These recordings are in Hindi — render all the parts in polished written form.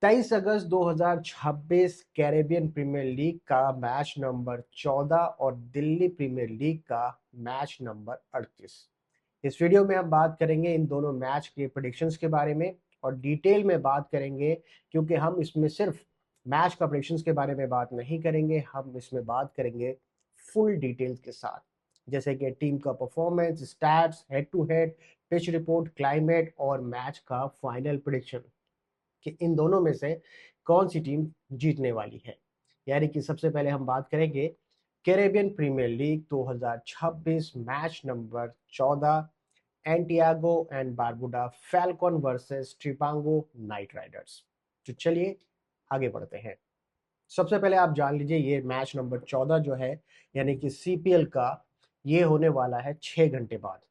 23 अगस्त 2026 कैरेबियन प्रीमियर लीग का मैच नंबर 14 और दिल्ली प्रीमियर लीग का मैच नंबर 38। इस वीडियो में हम बात करेंगे इन दोनों मैच के प्रेडिक्शंस के बारे में और डिटेल में बात करेंगे, क्योंकि हम इसमें सिर्फ मैच का प्रेडिक्शंस के बारे में बात नहीं करेंगे, हम इसमें बात करेंगे फुल डिटेल्स के साथ, जैसे कि टीम का performance, stats, head to head, pitch report, climate और मैच का फाइनल प्रेडिक्शन कि इन दोनों में से कौन सी टीम जीतने वाली है। यानी कि सबसे पहले हम बात करेंगे Caribbean premier league 2026 match number 14, Antigua and Barbuda Falcon versus Trinbago Knight Riders. तो चलिए आगे बढ़ते हैं। सबसे पहले आप जान लीजिए ये मैच नंबर 14 जो है, यानी कि सीपीएल का, ये होने वाला है 6 घंटे बाद।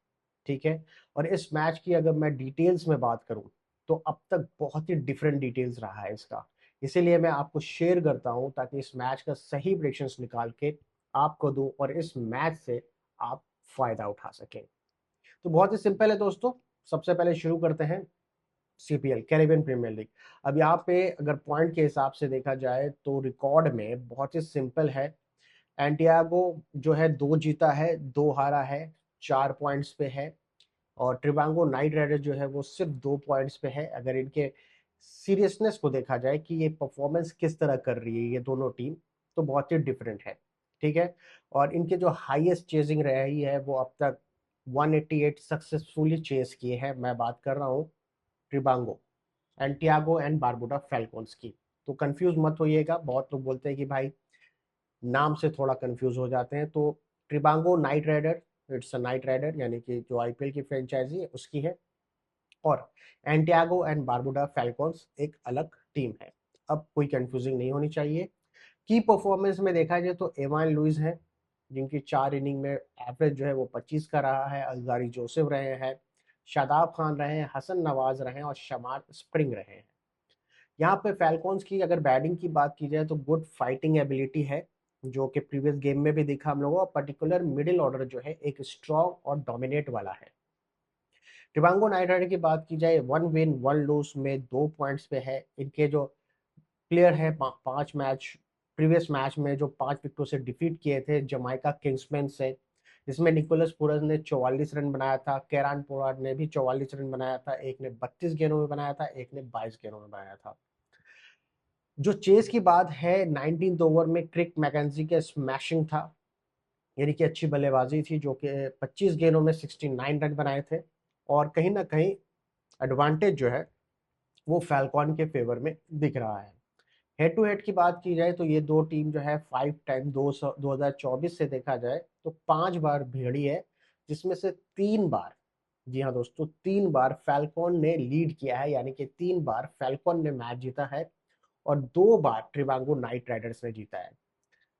ठीक है। और इस मैच की अगर मैं डिटेल्स में बात करूं तो अब तक बहुत ही डिफरेंट डिटेल्स रहा है इसका, इसीलिए मैं आपको शेयर करता हूं ताकि इस मैच का सही प्रेडिक्शंस निकाल के आपको दूं और इस मैच से आप फायदा उठा सकें। तो बहुत ही सिंपल है दोस्तों। सबसे पहले शुरू करते हैं सीपीएल कैरेबियन प्रीमियर लीग। अब यहाँ पे अगर पॉइंट के हिसाब से देखा जाए तो रिकॉर्ड में बहुत ही सिंपल है। एंटियागो जो है 2 जीता है, 2 हारा है, 4 पॉइंट्स पे है। और ट्रिबांगो नाइट राइडर जो है वो सिर्फ 2 पॉइंट्स पे है। अगर इनके सीरियसनेस को देखा जाए कि ये परफॉर्मेंस किस तरह कर रही है ये दोनों टीम, तो बहुत ही डिफरेंट है। ठीक है। और इनके जो हाईएस्ट चेजिंग रही है वो अब तक 188 सक्सेसफुली चेस किए हैं। मैं बात कर रहा हूँ ट्रिबांगो, एंटियागो एंड बारबुडा फैल्कॉन्स की। तो कंफ्यूज मत होइएगा, बहुत लोग बोलते हैं कि भाई नाम से थोड़ा कंफ्यूज हो जाते हैं। तो Trinbago Knight Rider, it's a Knight Rider, यानी कि जो आईपीएल की फ्रेंचाइजी है उसकी है। और एंटियागो एंड बारबुडा फैल्कॉन्स एक अलग टीम है। अब कोई कंफ्यूजिंग नहीं होनी चाहिए। की परफॉर्मेंस में देखा जाए तो एवान लुइस हैं, जिनकी 4 इनिंग में एवरेज जो है वो 25 का रहा है। अलजारी जोसेफ रहे हैं, शादाब खान रहे हैं, हसन नवाज रहे हैं और शमार स्प्रिंग रहे हैं। यहाँ पे फैल्कॉन्स की अगर बैटिंग की बात की जाए तो गुड फाइटिंग एबिलिटी है, जो कि प्रीवियस गेम में भी दिखा हम लोगों को। पर्टिकुलर मिडिल ऑर्डर जो है एक स्ट्रॉन्ग और डोमिनेट वाला है। टिबांगो नाइट राइडर की बात की जाए 1 विन 1 लूज में 2 पॉइंट्स पे है। इनके जो प्लेयर है 5 मैच, प्रीवियस मैच में जो 5 विकेटों से डिफीट किए थे जमाइका किंग्समैन से, जिसमें निकोलस पुरस ने 44 रन बनाया था, केरान पोलार्ड ने भी 44 रन बनाया था, एक ने 32 गेंदों में बनाया था, एक ने 22 गेंदों में बनाया था। जो चेस की बात है 19th ओवर में क्रिक मैकेंजी के स्मैशिंग था, यानी कि अच्छी बल्लेबाजी थी, जो कि 25 गेंदों में 69 रन बनाए थे। और कहीं ना कहीं एडवांटेज जो है वो फैल्कॉन के फेवर में दिख रहा है। हेड टू हेड की बात की जाए तो ये दो टीम जो है 5 टाइम 2024 से देखा जाए तो 5 बार भिड़ी है, जिसमें से 3 बार, जी हाँ दोस्तों, 3 बार फैल्कॉन ने लीड किया है, यानी कि 3 बार फैल्कॉन ने मैच जीता है और 2 बार ट्रिवांगो नाइट राइडर्स ने जीता है।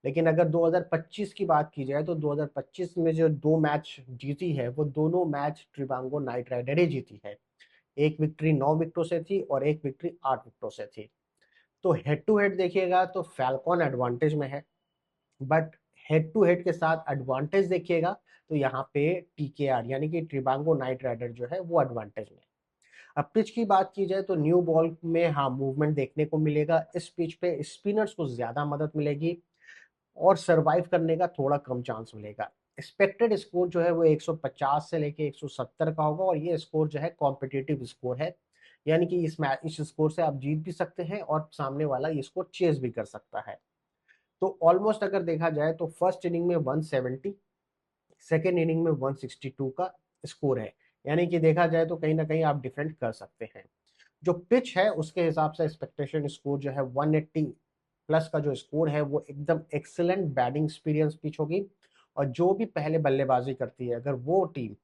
लेकिन अगर 2025 की बात की जाए तो 2025 में जो 2 मैच जीती है वो दोनों मैच ट्रिवांगो नाइट राइडर ही जीती है। एक विक्ट्री 9 विकेटों से थी और एक विक्ट्री 8 विकेटों से थी। तो हेड टू हेड देखिएगा तो फैल्कॉन एडवांटेज में है, बट हेड टू हेड के साथ एडवांटेज देखिएगा तो यहाँ पे टीकेआर यानी कि ट्रिबांगो नाइट राइडर जो है वो एडवांटेज में है। अब पिच की बात की जाए तो न्यू बॉल में हाँ मूवमेंट देखने को मिलेगा। इस पिच पे स्पिनर्स को ज्यादा मदद मिलेगी और सरवाइव करने का थोड़ा कम चांस मिलेगा। एक्सपेक्टेड स्कोर जो है वो 150 से लेके 170 का होगा और ये स्कोर जो है कॉम्पिटिटिव स्कोर है, यानी कि इस स्कोर से आप जीत भी सकते हैं और सामने वाला ये स्कोर चेस भी कर सकता है। तो ऑलमोस्ट अगर देखा जाए तो फर्स्ट इनिंग में 170, सेकेंड इनिंग में 162 का स्कोर है, यानी कि देखा जाए तो कहीं ना कहीं आप डिफेंड कर सकते हैं। जो पिच है उसके हिसाब से एक्सपेक्टेशन स्कोर जो है 180 प्लस का जो स्कोर है वो एकदम एक्सीलेंट बैटिंग एक्सपीरियंस पिच होगी। और जो भी पहले बल्लेबाजी करती है अगर वो टीम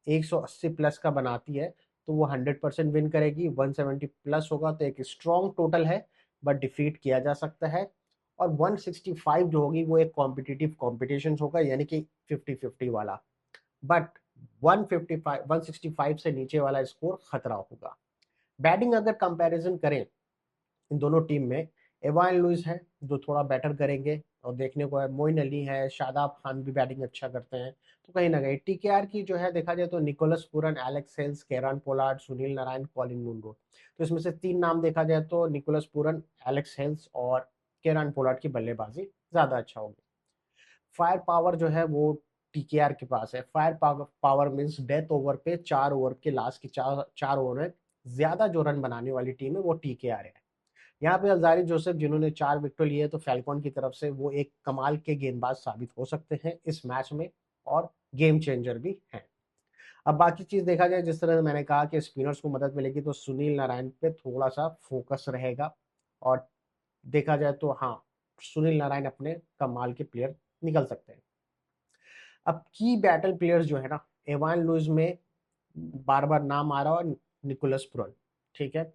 180 प्लस का बनाती है तो वो 100% विन करेगी। 170 प्लस होगा तो एक स्ट्रॉन्ग टोटल है, बट डिफीट किया जा सकता है। और 165 जो होगी वो एक कॉम्पिटिटिव कॉम्पिटिशन होगा, यानी कि 50-50 वाला। बट 155 165 से नीचे वाला स्कोर खतरा होगा। बैटिंग अगर कंपैरिजन करें इन दोनों टीम में, एवान लुइस है जो थोड़ा बेटर करेंगे, और देखने को है मोइन अली है, शादाब खान भी बैटिंग अच्छा करते हैं। तो कहीं ना कहीं टीकेआर की जो है देखा जाए तो Nicholas Pooran, Alex Hales, Kieron Pollard, Sunil Narine, Colin Munro. तो इसमें से 3 नाम देखा जाए तो निकोलस पूरन, एलेक्स हेल्स और केरान पोलार्ड की बल्लेबाजी ज्यादा अच्छा होगी। फायर पावर जो है वो टीकेआर के पास है। Fire power power means death over पे 4 ओवर के लास्ट के 4 ओवर में ज्यादा जो रन बनाने वाली टीम है वो टीकेआर है। यहाँ पे अलजारी जोसेफ जिन्होंने 4 विकेट लिए तो फैल्कॉन की तरफ से वो एक कमाल के गेंदबाज साबित हो सकते हैं इस मैच में, और गेम चेंजर भी हैं। अब बाकी चीज देखा जाए, जिस तरह मैंने कहा कि स्पिनर्स को मदद मिलेगी तो सुनील नारायण पे थोड़ा सा फोकस रहेगा। और देखा जाए तो हाँ, सुनील नारायण अपने कमाल के प्लेयर निकल सकते हैं। अब की बैटल प्लेयर्स जो है ना, एवान लुइस में बार बार नाम आ रहा है, और निकोलस पुरन, ठीक है।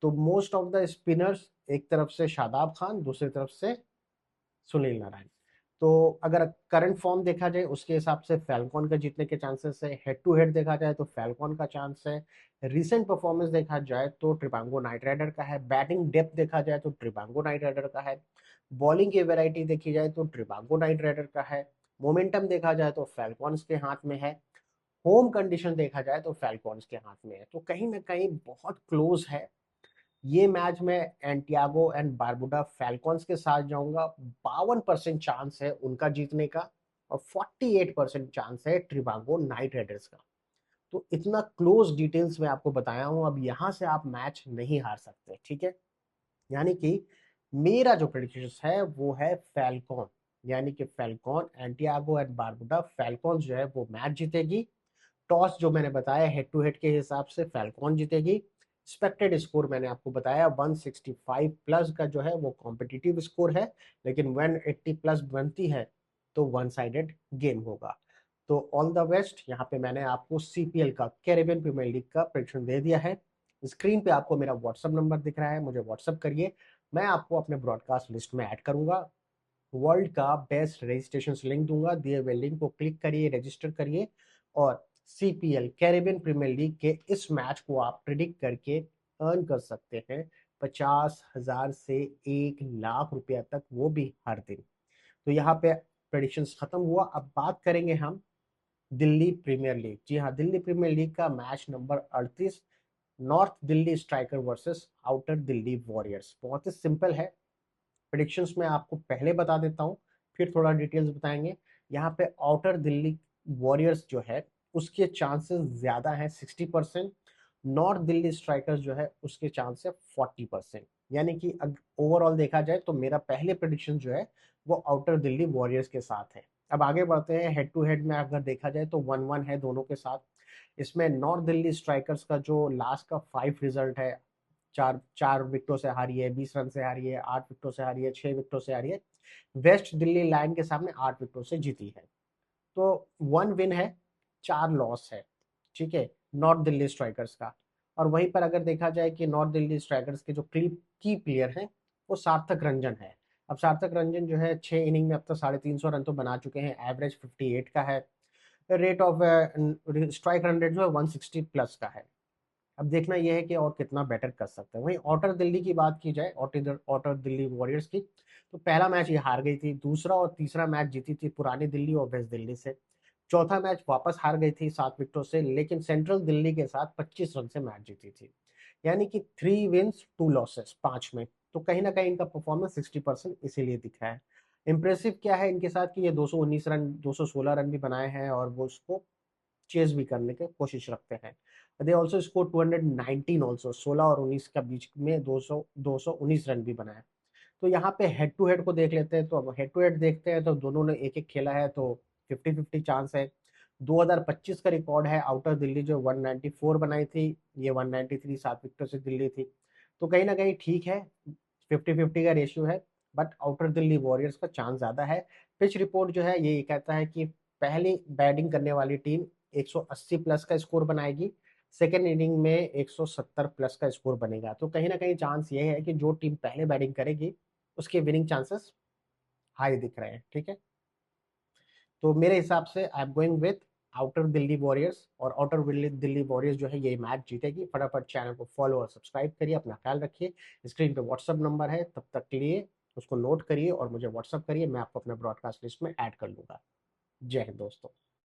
तो मोस्ट ऑफ द स्पिनर्स, एक तरफ से शादाब खान, दूसरी तरफ से सुनील नारायण। तो अगर करंट फॉर्म देखा जाए उसके हिसाब से फैल्कॉन का जीतने के चांसेस है। हेड टू हेड देखा जाए तो फैल्कॉन का चांस है। रिसेंट परफॉर्मेंस देखा जाए तो ट्रिबांगो नाइट राइडर का है। बैटिंग डेप्थ देखा जाए तो ट्रिबांगो नाइट राइडर का है। बॉलिंग की वेराइटी देखी जाए तो ट्रिबांगो नाइट राइडर का है। मोमेंटम देखा जाए तो फैल्कॉन्स के हाथ में है। होम कंडीशन देखा जाए तो फैल्कॉन्स के हाथ में है। तो कहीं ना कहीं बहुत क्लोज है ये मैच में। एंटियागो एंड बारबुडा फैल्कॉन्स के साथ जाऊंगा। 52% चांस है उनका जीतने का, और 48% चांस है ट्रिबांगो नाइट राइडर्स का। तो इतना क्लोज डिटेल्स में आपको बताया हूं। अब यहां से आप मैच नहीं हार सकते, ठीक है। यानी कि मेरा जो प्रेडिक्शन है वो है फैल्कॉन, यानी कि फैल्कॉन, एंटियागो एंड बारबुडा, फैल्कॉन जो है वो मैच जीतेगी। टॉस जो मैंने बताया हेड टू हेड के हिसाब से फैल्कॉन जीतेगी। एक्सपेक्टेड स्कोर मैंने आपको बताया 165 प्लस का जो है वो कॉम्पिटिटिव स्कोर है, लेकिन 180 प्लस बनती है तो वन साइडेड गेम होगा। तो ऑल द बेस्ट। यहाँ पे मैंने आपको सीपीएल का, कैरेबियन प्रीमियर लीग का प्रेडिक्शन दे दिया है। स्क्रीन पे आपको मेरा व्हाट्सअप नंबर दिख रहा है, मुझे व्हाट्सअप करिए। मैं आपको अपने ब्रॉडकास्ट लिस्ट में ऐड करूंगा। वर्ल्ड का बेस्ट रजिस्ट्रेशन लिंक दूंगा, दिए हुए लिंक को क्लिक करिए, रजिस्टर करिए, और सीपीएल कैरेबियन प्रीमियर लीग के इस मैच को आप प्रिडिक्ट करके अर्न कर सकते हैं 50,000 से 1 लाख रुपया तक, वो भी हर दिन। तो यहाँ पे प्रेडिक्शंस खत्म हुआ। अब बात करेंगे हम दिल्ली प्रीमियर लीग। जी हाँ, दिल्ली प्रीमियर लीग का match number 38, North Delhi Striker versus Outer Delhi Warriors. बहुत ही सिंपल है। प्रेडिक्शंस में आपको पहले बता देता हूँ, फिर थोड़ा डिटेल्स बताएंगे। यहाँ पे आउटर दिल्ली वॉरियर्स जो है उसके चांसेस ज्यादा है 60%। नॉर्थ दिल्ली स्ट्राइकर्स जो है उसके चांस है 40%। यानी कि ओवरऑल देखा जाए तो मेरा पहले प्रेडिक्शन जो है वो आउटर दिल्ली वॉरियर्स के साथ है। अब आगे बढ़ते हैं। हेड टू हेड में अगर देखा जाए तो 1-1 है दोनों के साथ। इसमें नॉर्थ दिल्ली स्ट्राइकर्स का जो लास्ट का 5 रिजल्ट है, चार चार विकेटों से हारी है, 20 रन से हारी है, 8 विकेटों से हारी है, 6 विकेटों से हारी है। वेस्ट दिल्ली लायन के सामने 8 विकेटों से जीती है। तो 1 विन है, 4 लॉस है, ठीक है, नॉर्थ दिल्ली स्ट्राइकर्स का। और वहीं पर अगर देखा जाए कि नॉर्थ दिल्ली स्ट्राइकर्स के जो की प्लेयर हैं वो सार्थक रंजन है। अब सार्थक रंजन जो है 6 इनिंग में अब तक 350 रन तो बना चुके हैं, एवरेज 58 का है। Rate of strike run rate जो है 160 प्लस का है। अब देखना यह है कि और कितना बेटर कर सकते हैं। वहीं आउटर दिल्ली की बात की जाए, आउटर दिल्ली वॉरियर्स की, तो पहला मैच ये हार गई थी, दूसरा और तीसरा मैच जीती थी पुरानी दिल्ली और वेस्ट दिल्ली से। चौथा मैच वापस हार गई थी 7 विकेटों से, लेकिन सेंट्रल दिल्ली के साथ 25 रन से मैच जीती थी। यानी कि 3 विन्स 2 लॉसेस 5 में। तो कहीं ना कहीं इनका परफॉर्मेंस 60% इसीलिए दिख रहा है। इंप्रेसिव क्या है इनके साथ कि ये 219 रन, 216 रन भी बनाए हैं, और वो उसको चेज भी करने की कोशिश रखते हैं। दे ऑल्सो स्कोर 219 ऑल्सो, 16 और 19 का बीच में 219 रन भी बनाए। तो यहाँ पे हेड टू हेड को देख लेते हैं। तो अब हेड टू हेड देखते हैं तो दोनों ने एक एक खेला है, तो 50-50 चांस है। 2025 का रिकॉर्ड है आउटर दिल्ली जो 194 बनाई थी, ये 193 7 विकेटों से दिल्ली थी। तो कहीं ना कहीं ठीक है, 50-50 का रेशियो है। बट आउटर दिल्ली वॉरियर्स का चांस ज्यादा है। पिच रिपोर्ट जो है ये कहता है कि पहली बैटिंग करने वाली टीम 180 प्लस का स्कोर बनाएगी, सेकेंड इनिंग में 170 प्लस का स्कोर बनेगा। तो कहीं ना कहीं चांस ये है कि जो टीम पहले बैटिंग करेगी उसके विनिंग चांसेस हाई दिख रहे हैं, ठीक है। तो मेरे हिसाब से I am going with outer Delhi warriors, और आउटर दिल्ली वॉरियर्स जो है ये मैच जीतेगी। फटाफट चैनल को फॉलो और सब्सक्राइब करिए, अपना ख्याल रखिए। स्क्रीन पे व्हाट्सअप नंबर है, तब तक के लिए उसको नोट करिए और मुझे व्हाट्सअप करिए, मैं आपको अपने ब्रॉडकास्ट लिस्ट में ऐड कर लूंगा। जय हिंद दोस्तों।